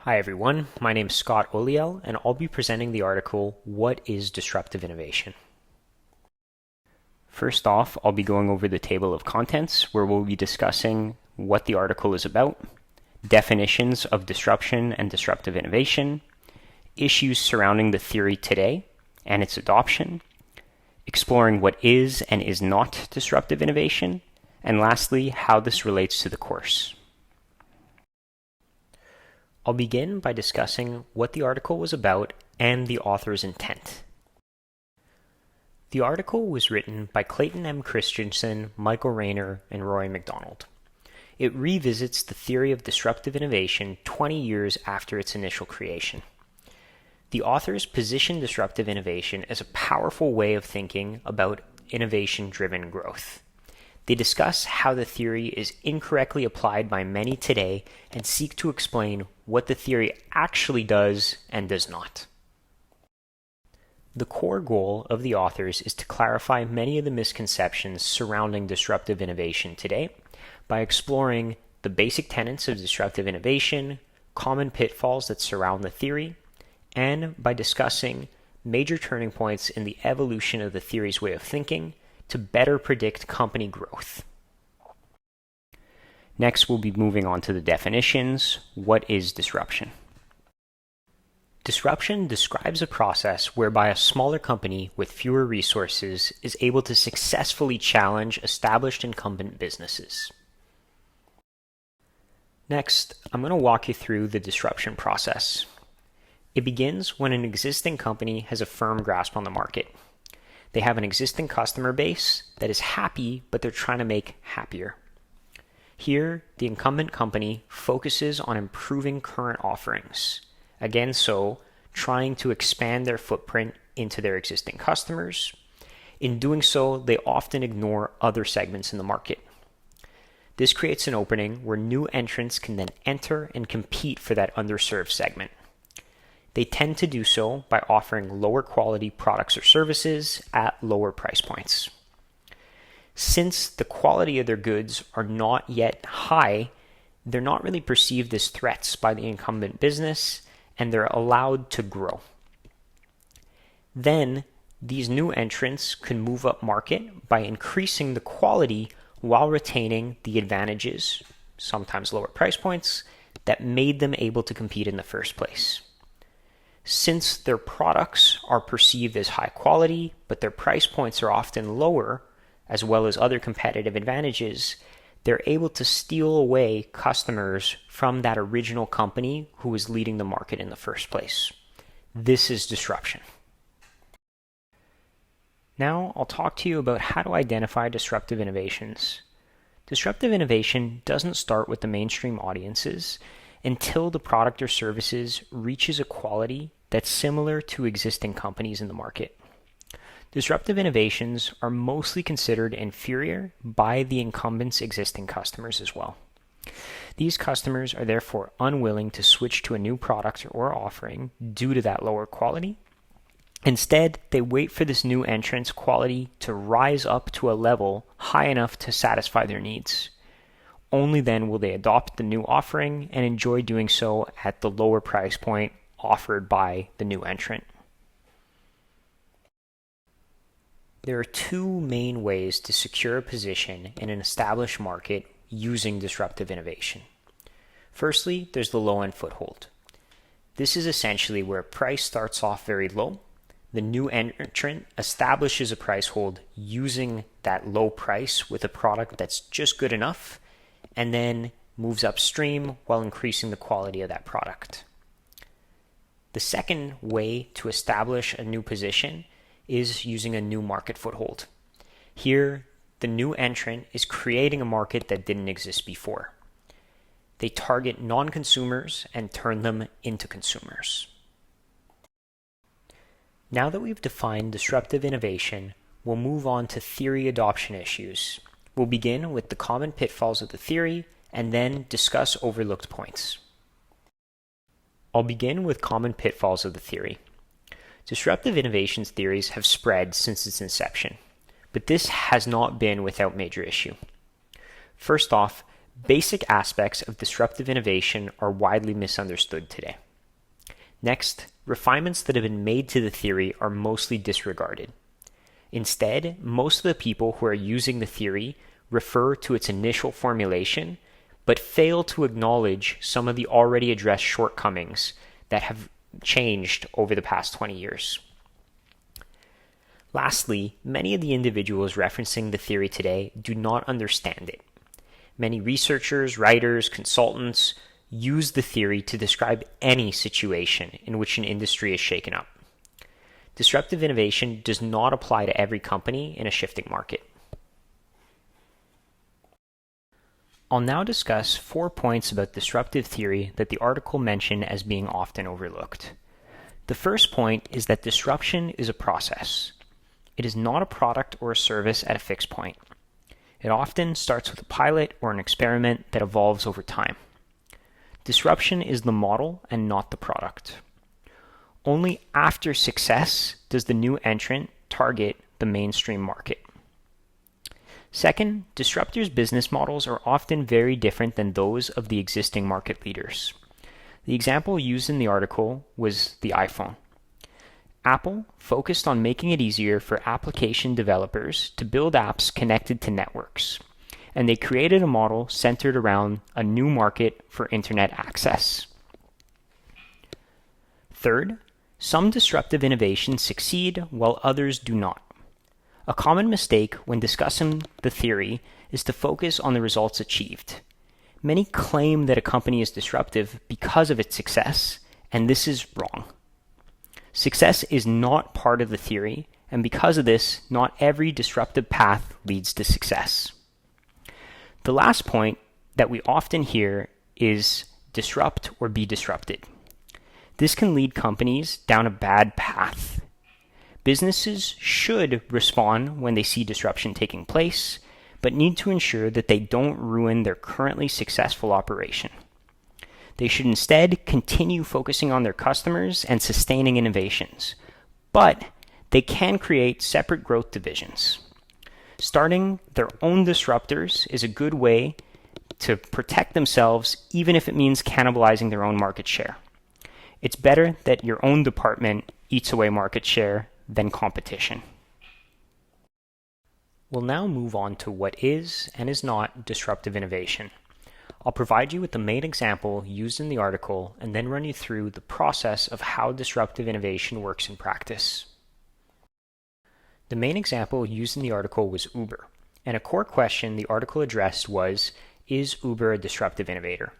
Hi everyone, my name is Scott Oliel, and I'll be presenting the article, What is Disruptive Innovation? First off, I'll be going over the table of contents, where we'll be discussing what the article is about, definitions of disruption and disruptive innovation, issues surrounding the theory today and its adoption, exploring what is and is not disruptive innovation, and lastly, how this relates to the course. I'll begin by discussing what the article was about and the author's intent. The article was written by Clayton M. Christensen, Michael Raynor, and Roy McDonald. It revisits the theory of disruptive innovation 20 years after its initial creation. The authors position disruptive innovation as a powerful way of thinking about innovation-driven growth. They discuss how the theory is incorrectly applied by many today and seek to explain what the theory actually does and does not. The core goal of the authors is to clarify many of the misconceptions surrounding disruptive innovation today by exploring the basic tenets of disruptive innovation, common pitfalls that surround the theory, and by discussing major turning points in the evolution of the theory's way of thinking to better predict company growth. Next, we'll be moving on to the definitions. What is disruption? Disruption describes a process whereby a smaller company with fewer resources is able to successfully challenge established incumbent businesses. Next, I'm going to walk you through the disruption process. It begins when an existing company has a firm grasp on the market. They have an existing customer base that is happy, but they're trying to make happier. Here, the incumbent company focuses on improving current offerings. Again, trying to expand their footprint into their existing customers. In doing so, they often ignore other segments in the market. This creates an opening where new entrants can then enter and compete for that underserved segment. They tend to do so by offering lower quality products or services at lower price points. Since the quality of their goods are not yet high, they're not really perceived as threats by the incumbent business, and they're allowed to grow. Then, these new entrants can move up market by increasing the quality while retaining the advantages, sometimes lower price points, that made them able to compete in the first place. Since their products are perceived as high quality, but their price points are often lower, as well as other competitive advantages, they're able to steal away customers from that original company who was leading the market in the first place. This is disruption. Now I'll talk to you about how to identify disruptive innovations. Disruptive innovation doesn't start with the mainstream audiences until the product or services reaches a quality that's similar to existing companies in the market. Disruptive innovations are mostly considered inferior by the incumbents' existing customers as well. These customers are therefore unwilling to switch to a new product or offering due to that lower quality. Instead, they wait for this new entrant's quality to rise up to a level high enough to satisfy their needs. Only then will they adopt the new offering and enjoy doing so at the lower price point offered by the new entrant. There are two main ways to secure a position in an established market using disruptive innovation. Firstly, there's the low-end foothold. This is essentially where a price starts off very low. The new entrant establishes a price hold using that low price with a product that's just good enough, and then moves upstream while increasing the quality of that product. The second way to establish a new position is using a new market foothold. Here, the new entrant is creating a market that didn't exist before. They target non-consumers and turn them into consumers. Now that we've defined disruptive innovation, we'll move on to theory adoption issues. We'll begin with the common pitfalls of the theory and then discuss overlooked points. I'll begin with common pitfalls of the theory. Disruptive innovations theories have spread since its inception, but this has not been without major issue. First off, Basic aspects of disruptive innovation are widely misunderstood today. Next, refinements that have been made to the theory are mostly disregarded. Instead, most of the people who are using the theory refer to its initial formulation, but fail to acknowledge some of the already addressed shortcomings that have changed over the past 20 years. Lastly, many of the individuals referencing the theory today do not understand it. Many researchers, writers, consultants use the theory to describe any situation in which an industry is shaken up. Disruptive innovation does not apply to every company in a shifting market. I'll now discuss 4 points about disruptive theory that the article mentioned as being often overlooked. The first point is that disruption is a process. It is not a product or a service at a fixed point. It often starts with a pilot or an experiment that evolves over time. Disruption is the model and not the product. Only after success does the new entrant target the mainstream market. Second, disruptors' business models are often very different than those of the existing market leaders. The example used in the article was the iPhone. Apple focused on making it easier for application developers to build apps connected to networks, and they created a model centered around a new market for internet access. Third, some disruptive innovations succeed while others do not. A common mistake when discussing the theory is to focus on the results achieved. Many claim that a company is disruptive because of its success, and this is wrong. Success is not part of the theory, and because of this, not every disruptive path leads to success. The last point that we often hear is disrupt or be disrupted. This can lead companies down a bad path. Businesses should respond when they see disruption taking place, but need to ensure that they don't ruin their currently successful operation. They should instead continue focusing on their customers and sustaining innovations, but they can create separate growth divisions. Starting their own disruptors is a good way to protect themselves, even if it means cannibalizing their own market share. It's better that your own department eats away market share than competition. We'll now move on to what is and is not disruptive innovation. I'll provide you with the main example used in the article and then run you through the process of how disruptive innovation works in practice. The main example used in the article was Uber, and a core question the article addressed was, is Uber a disruptive innovator?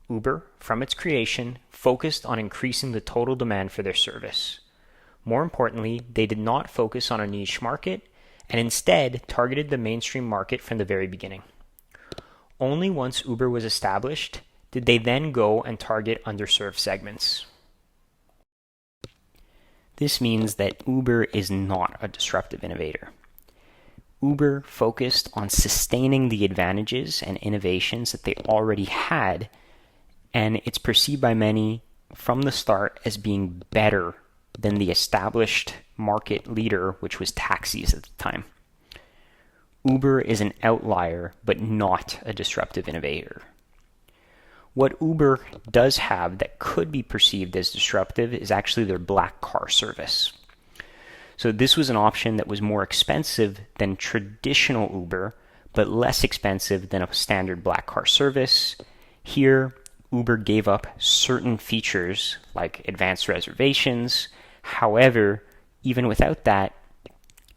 Uber, from its creation, focused on increasing the total demand for their service. More importantly, they did not focus on a niche market and instead targeted the mainstream market from the very beginning. Only once Uber was established did they then go and target underserved segments. This means that Uber is not a disruptive innovator. Uber focused on sustaining the advantages and innovations that they already had, and it's perceived by many from the start as being better than the established market leader, which was taxis at the time. Uber is an outlier, but not a disruptive innovator. What Uber does have that could be perceived as disruptive is actually their black car service. So this was an option that was more expensive than traditional Uber, but less expensive than a standard black car service. Here, Uber gave up certain features like advanced reservations. However, even without that,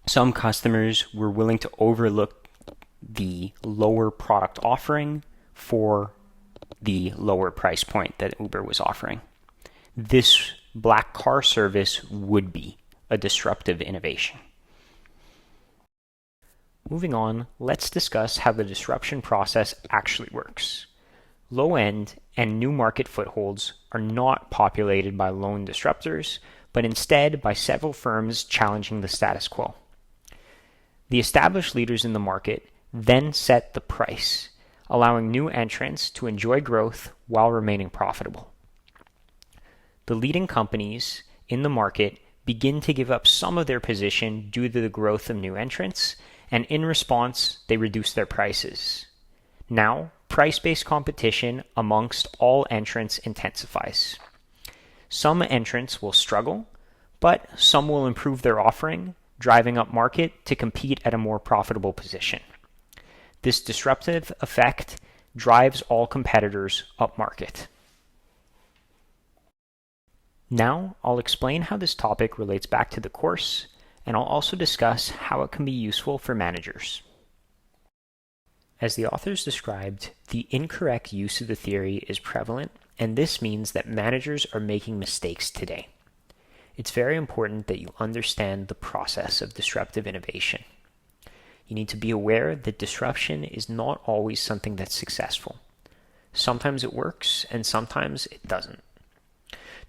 some customers were willing to overlook the lower product offering for the lower price point that Uber was offering. This black car service would be a disruptive innovation. Moving on, let's discuss how the disruption process actually works. Low-end and new market footholds are not populated by lone disruptors, but instead by several firms challenging the status quo. The established leaders in the market then set the price, allowing new entrants to enjoy growth while remaining profitable. The leading companies in the market begin to give up some of their position due to the growth of new entrants, and in response, they reduce their prices. Now, price-based competition amongst all entrants intensifies. Some entrants will struggle, but some will improve their offering, driving up market to compete at a more profitable position. This disruptive effect drives all competitors up market. Now, I'll explain how this topic relates back to the course, and I'll also discuss how it can be useful for managers. As the authors described, the incorrect use of the theory is prevalent, and this means that managers are making mistakes today. It's very important that you understand the process of disruptive innovation. You need to be aware that disruption is not always something that's successful. Sometimes it works, and sometimes it doesn't.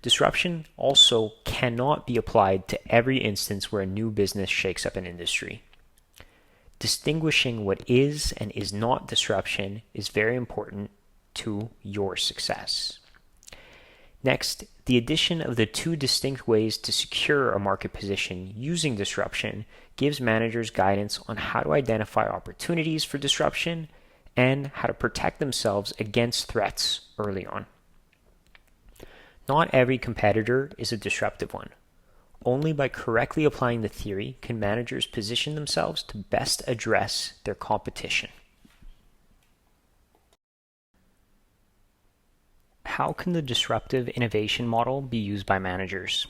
Disruption also cannot be applied to every instance where a new business shakes up an industry. Distinguishing what is and is not disruption is very important to your success. Next, the addition of the two distinct ways to secure a market position using disruption gives managers guidance on how to identify opportunities for disruption and how to protect themselves against threats early on. Not every competitor is a disruptive one. Only by correctly applying the theory can managers position themselves to best address their competition. How can the disruptive innovation model be used by managers?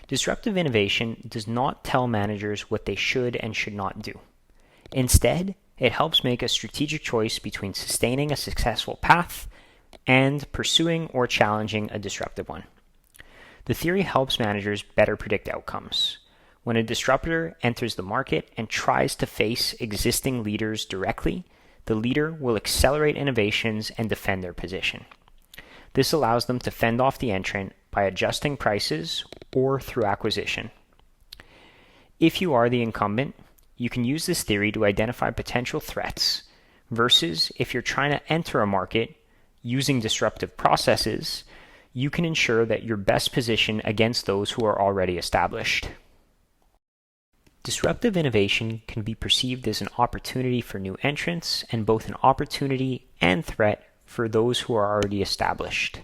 Disruptive innovation does not tell managers what they should and should not do. Instead, it helps make a strategic choice between sustaining a successful path and pursuing or challenging a disruptive one. The theory helps managers better predict outcomes. When a disruptor enters the market and tries to face existing leaders directly, the leader will accelerate innovations and defend their position. This allows them to fend off the entrant by adjusting prices or through acquisition. If you are the incumbent, you can use this theory to identify potential threats, versus if you're trying to enter a market using disruptive processes, you can ensure that you're best positioned against those who are already established. Disruptive innovation can be perceived as an opportunity for new entrants and both an opportunity and threat for those who are already established.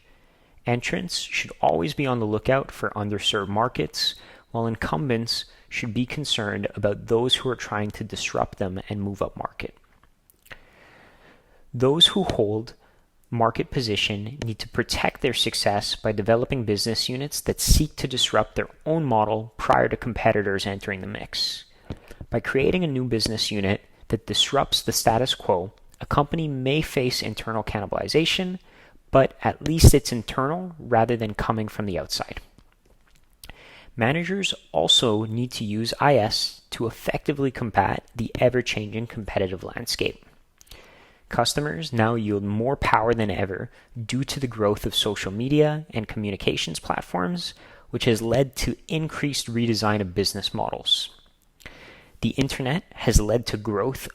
Entrants should always be on the lookout for underserved markets, while incumbents should be concerned about those who are trying to disrupt them and move up market. Those who hold market position need to protect their success by developing business units that seek to disrupt their own model prior to competitors entering the mix. By creating a new business unit that disrupts the status quo, a company may face internal cannibalization, but at least it's internal rather than coming from the outside. Managers also need to use IS to effectively combat the ever-changing competitive landscape. Customers now yield more power than ever due to the growth of social media and communications platforms, which has led to increased redesign of business models. The internet has led to growth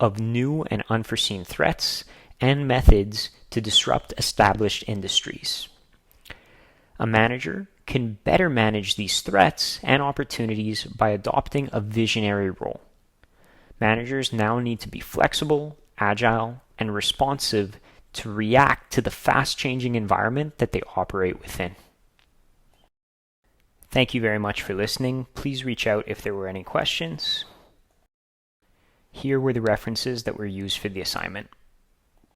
of new and unforeseen threats and methods to disrupt established industries. A manager can better manage these threats and opportunities by adopting a visionary role. Managers now need to be flexible, agile, and responsive to react to the fast-changing environment that they operate within. Thank you very much for listening. Please reach out if there were any questions. Here were the references that were used for the assignment.